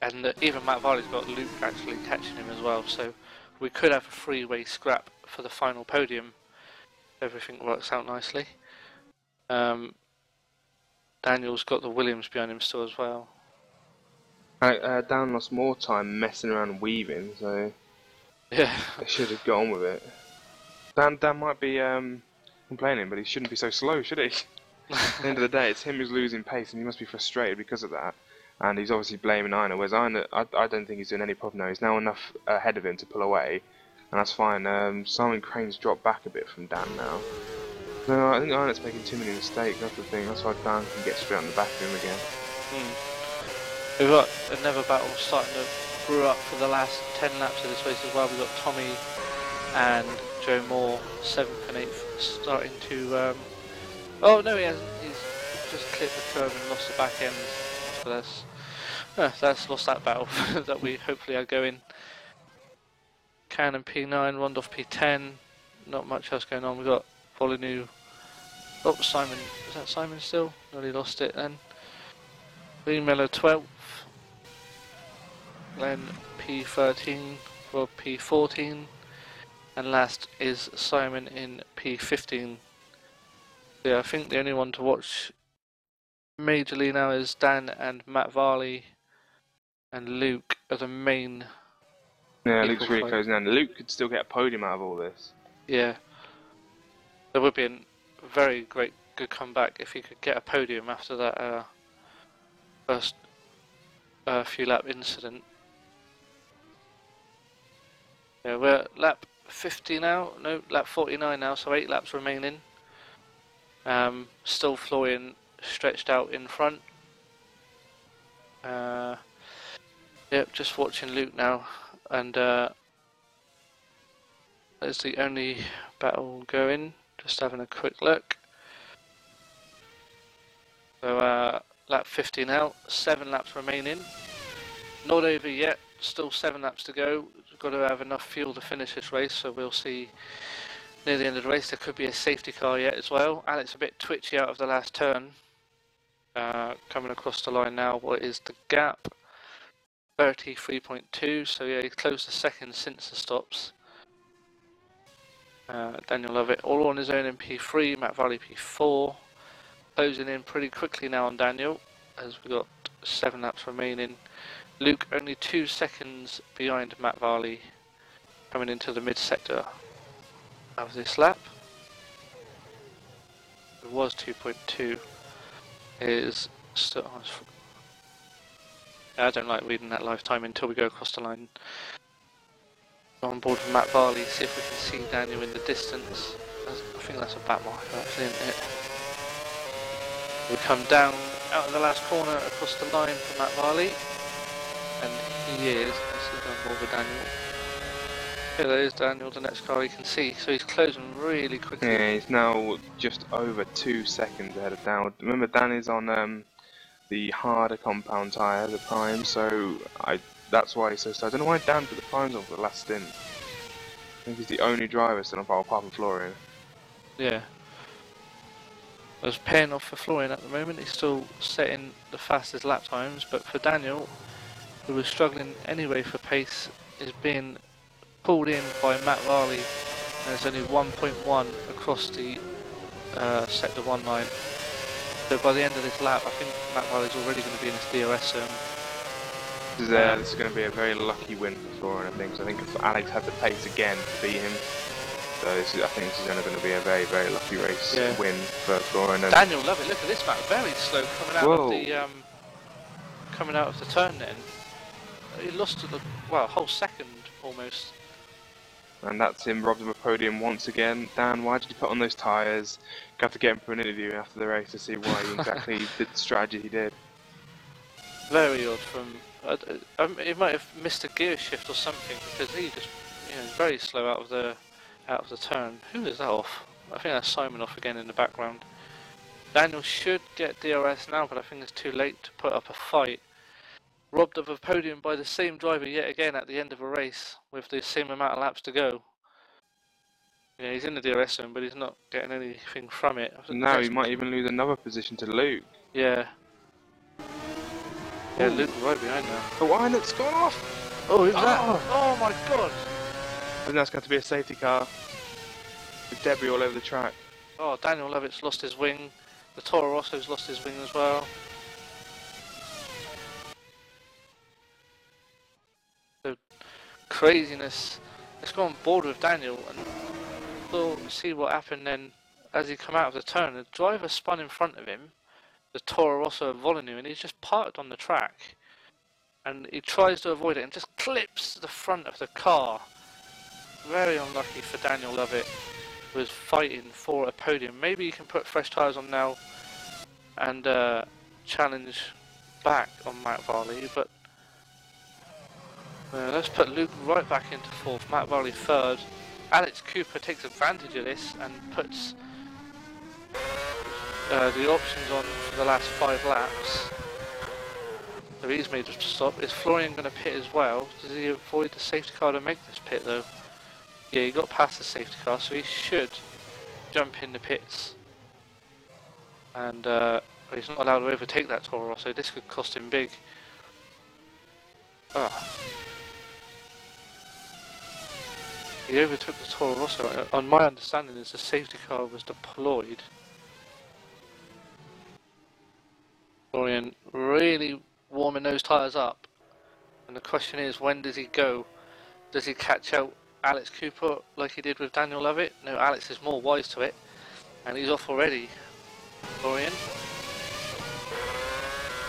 And even Matt Varley's got Luke actually catching him as well, so we could have a three-way scrap for the final podium. Everything works out nicely. Daniel's got the Williams behind him still as well. Dan lost more time messing around and weaving, so yeah, they should have got on with it. Dan might be complaining, but he shouldn't be so slow, should he? At the end of the day, it's him who's losing pace, and he must be frustrated because of that. And he's obviously blaming Aina, whereas Aina, I don't think he's doing any problem now. He's now enough ahead of him to pull away, and that's fine. Simon Crane's dropped back a bit from Dan now. No, I think Aina's making too many mistakes, that's the thing. That's why Dan can get straight on the back of him again. We've got another battle starting to brew up for the last 10 laps of this race as well. We've got Tommy and Joe Moore, 7th and 8th, starting to... Oh no, he hasn't. He's just clipped the curve and lost the back end. So that's lost that battle that we hopefully are going. Cannon P9, Rondolph P10. Not much else going on. We've got Volinu. Oh, Simon. Is that Simon still? Nearly lost it then. Lee Miller 12th. Glenn P13. Rob P14. And last is Simon in P15. Yeah, I think the only one to watch majorly now is Dan and Matt Varley, and Luke are the main. Yeah, Luke's really closing down. Luke could still get a podium out of all this. Yeah, there would be a very good comeback if he could get a podium after that first few lap incident. Yeah, we're at lap 50 now. No, lap 49 now. So 8 laps remaining. Still Florian stretched out in front. Yep, just watching Luke now, and that's the only battle going. Just having a quick look. So lap 50 now, 7 laps remaining. Not over yet, still 7 laps to go. We've got to have enough fuel to finish this race, so we'll see near the end of the race. There could be a safety car yet as well. Alex a bit twitchy out of the last turn. Coming across the line now, what is the gap? 33.2, so yeah, he's closed the second since the stops. Daniel Lovett all on his own in P3, Matt Varley P4. Closing in pretty quickly now on Daniel, as we've got 7 laps remaining. Luke only 2 seconds behind Matt Varley, coming into the mid-sector of this lap. It was 2.2. Is still... I don't like reading that lifetime until we go across the line. On board with Matt Varley, see if we can see Daniel in the distance. I think that's a back marker actually, isn't it? We come down out of the last corner across the line for Matt Varley, and he is. Let's see if I'm on board with Daniel. Here there is Daniel, the next car you can see. So he's closing really quickly. Yeah, he's now just over 2 seconds ahead of Dan. Remember, Dan is on the harder compound tyre, the prime, so that's why he's so slow. I don't know why Dan put the primes on for the last stint. I think he's the only driver still on file apart from Florian. Yeah. There's paying off for Florian at the moment. He's still setting the fastest lap times, but for Daniel, who was struggling anyway for pace, is being pulled in by Matt Varley. There's only 1.1 across the sector 1 line. So by the end of this lap, I think Matt Varley's already going to be in his DRS zone. This is going to be a very lucky win for Florian, I think. So I think if Alex had the pace again to beat him, So I think this is only going to be a very, very lucky race win for Florian. Daniel Lovett, look at this map, very slow coming out of the turn. Then he lost the whole second almost. And that's him robbed of a podium once again. Dan, why did you put on those tyres? You have to get him for an interview after the race to see why he exactly did the strategy he did. Very odd from. He might have missed a gear shift or something because he just, very slow out of the turn. Who is that off? I think that's Simon off again in the background. Daniel should get DRS now, but I think it's too late to put up a fight. Robbed of a podium by the same driver yet again at the end of a race with the same amount of laps to go. Yeah, he's in the DRS zone, but he's not getting anything from it. Now he might even lose another position to Luke. Yeah. Yeah, Luke right behind now. The Wynet's gone off! Oh, who's that? Oh my god! I think that's going to be a safety car. With debris all over the track. Oh, Daniel Lovett's lost his wing. The Toro Rosso's lost his wing as well. So, craziness. Let's go on board with Daniel and we'll see what happened then as he come out of the turn. The driver spun in front of him, the Toro Rosso of Volinu, and he's just parked on the track. And he tries to avoid it and just clips the front of the car. Very unlucky for Daniel Lovett, who was fighting for a podium. Maybe he can put fresh tyres on now and challenge back on Matt Varley, but let's put Luke right back into fourth, Matt Varley third. Alex Cooper takes advantage of this and puts the options on for the last 5 laps. So he's made a stop. Is Florian going to pit as well? Does he avoid the safety car to make this pit though? Yeah, he got past the safety car, so he should jump in the pits. And he's not allowed to overtake that Toro Rosso. This could cost him big. He overtook the Toro Rosso. On my understanding is the safety car was deployed. Florian really warming those tyres up. And the question is, when does he go? Does he catch out Alex Cooper like he did with Daniel Lovett? No, Alex is more wise to it. And he's off already. Florian.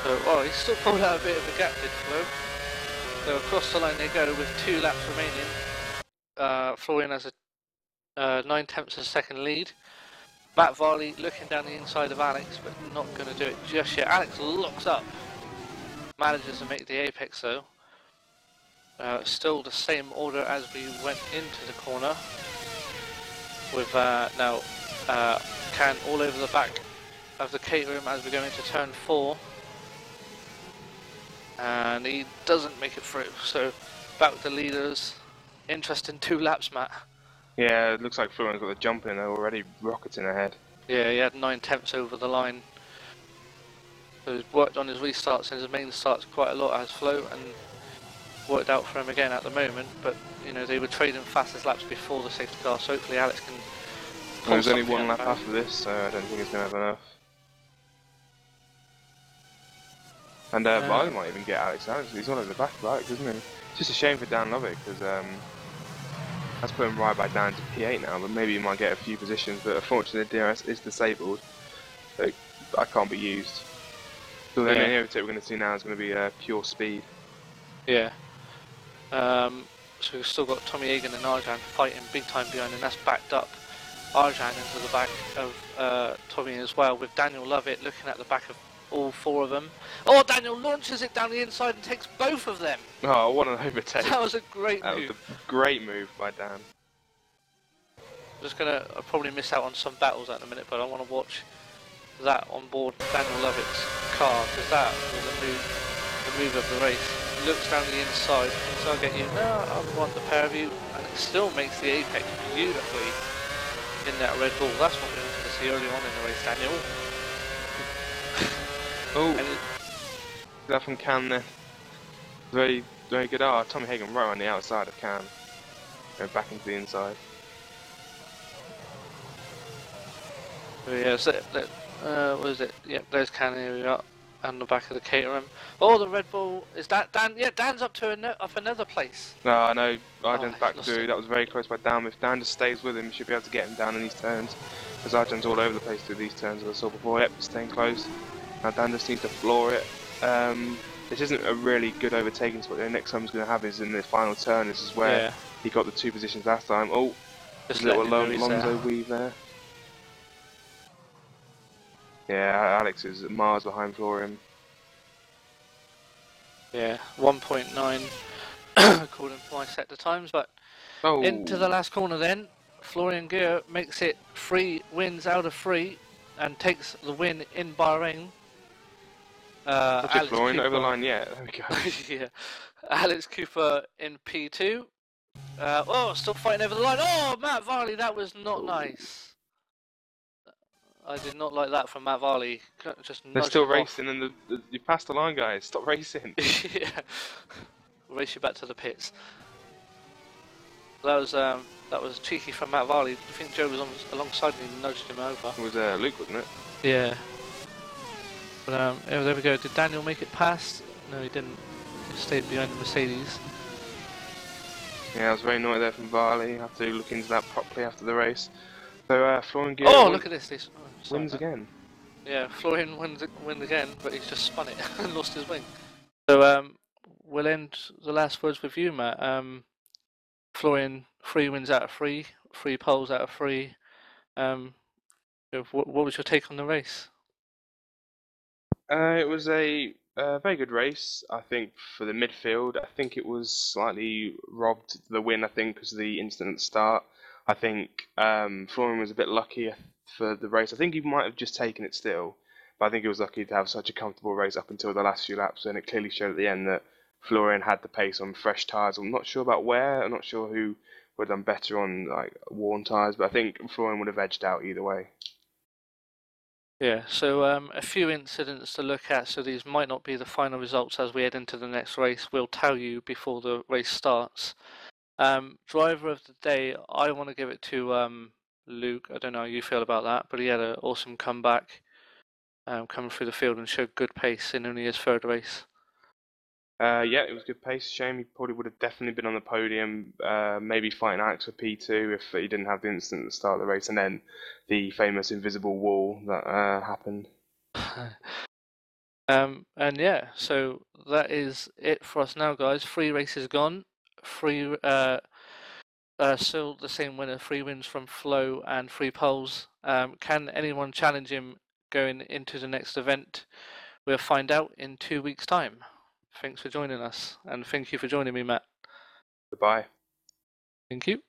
So, he's still pulled out a bit of a gap, did Flo. So across the line they go with 2 laps remaining. Florian has a 9/10 of a second lead. Matt Varley looking down the inside of Alex, but not going to do it just yet. Alex locks up. Manages to make the apex though. Still the same order as we went into the corner. With now Can all over the back of the Caterham as we go into turn 4. And he doesn't make it through, so back with the leaders. Interesting 2 laps, Matt. Yeah, it looks like Florian's got the jump in, they're already rocketing ahead. Yeah, he had 9/10 over the line. So he's worked on his restarts and his main starts quite a lot as Flo, and worked out for him again at the moment, but they were trading fastest laps before the safety car, so hopefully Alex can there's only 1 lap after this, so I don't think he's going to have enough. And Varley might even get Alex. He's on at the back of Alex, isn't he? It's just a shame for Dan Lovett, because that's put him right back down to P8 now, but maybe he might get a few positions, but unfortunately the DRS is disabled, so that can't be used. So the only overtake we're going to see now is going to be pure speed. Yeah. So we've still got Tommy Egan and Arjan fighting big time behind, and that's backed up Arjan into the back of Tommy as well, with Daniel Lovett looking at the back of all 4 of them. Oh, Daniel launches it down the inside and takes both of them. Oh, what an overtake. That was a great move. That was a great move by Dan. I'll probably miss out on some battles at the minute, but I want to watch that on board Daniel Lovett's car, because that was the move of the race. Looks down the inside, so I'll get you. No, I want the pair of you, and it still makes the apex beautifully in that Red Bull. That's what we wanted to see early on in the race, Daniel. Oh, that from Can there. Very, very good. Tommy Hagen right on the outside of Can. Going back into the inside. Yeah, so what is it? Yep, there's Can, here we are. And the back of the Caterham. Oh, the Red Bull. Is that Dan? Yeah, Dan's up to up another place. No, I know. Arjan's back lost through. it. That was very close by Dan. If Dan just stays with him, he should be able to get him down in these turns. Because Arjan's all over the place through these turns, as I saw before. Yep, staying close. Now Dan just needs to floor it. This isn't a really good overtaking spot. The next time he's going to have is in the final turn. This is where he got the 2 positions last time. Oh, just a little Alonso weave there. Yeah, Alex is miles behind Florian. Yeah, 1.9 according to my set the times, but into the last corner then, Florian Gear makes it 3 wins out of 3 and takes the win in Bahrain. Alex Florian over the line, yeah, there we go. Yeah, Alex Cooper in P2. Oh, still fighting over the line. Oh, Matt Varley, that was not nice. I did not like that from Matt Varley. They're still racing, and you passed the line, guys. Stop racing. Yeah, we'll race you back to the pits. That was cheeky from Matt Varley. I think Joe was alongside me and nudged him over. It was Luke, wasn't it? Yeah. But there we go. Did Daniel make it past? No, he didn't. He stayed behind the Mercedes. Yeah, I was very naughty there from Varley. I have to look into that properly after the race. So Florian Gear look at this. Wins again. Yeah, Florian wins again, but he's just spun it and lost his wing. So we'll end the last words with you, Matt. Florian 3 wins out of 3, 3 poles out of 3. What was your take on the race? It was a very good race. I think for the midfield, I think it was slightly robbed the win. I think because of the instant start. I think Florian was a bit lucky for the race. I think he might have just taken it still, but I think he was lucky to have such a comfortable race up until the last few laps, and it clearly showed at the end that Florian had the pace on fresh tyres. I'm not sure about where. I'm not sure who would have done better on like worn tyres, but I think Florian would have edged out either way. Yeah, so a few incidents to look at. So these might not be the final results as we head into the next race. We'll tell you before the race starts. Driver of the day, I want to give it to Luke. I don't know how you feel about that, but he had an awesome comeback, coming through the field and showed good pace in only his 3rd race. Yeah, it was good pace. Shame he probably would have definitely been on the podium, maybe fighting Alex for P2 if he didn't have the instant at the start of the race, and then the famous invisible wall that happened. And yeah, so that is it for us now, guys. 3 races gone. 3 still the same winner, 3 wins from Flo and 3 poles. Can anyone challenge him going into the next event? We'll find out in 2 weeks' time. Thanks for joining us, and thank you for joining me, Matt. Goodbye. Thank you.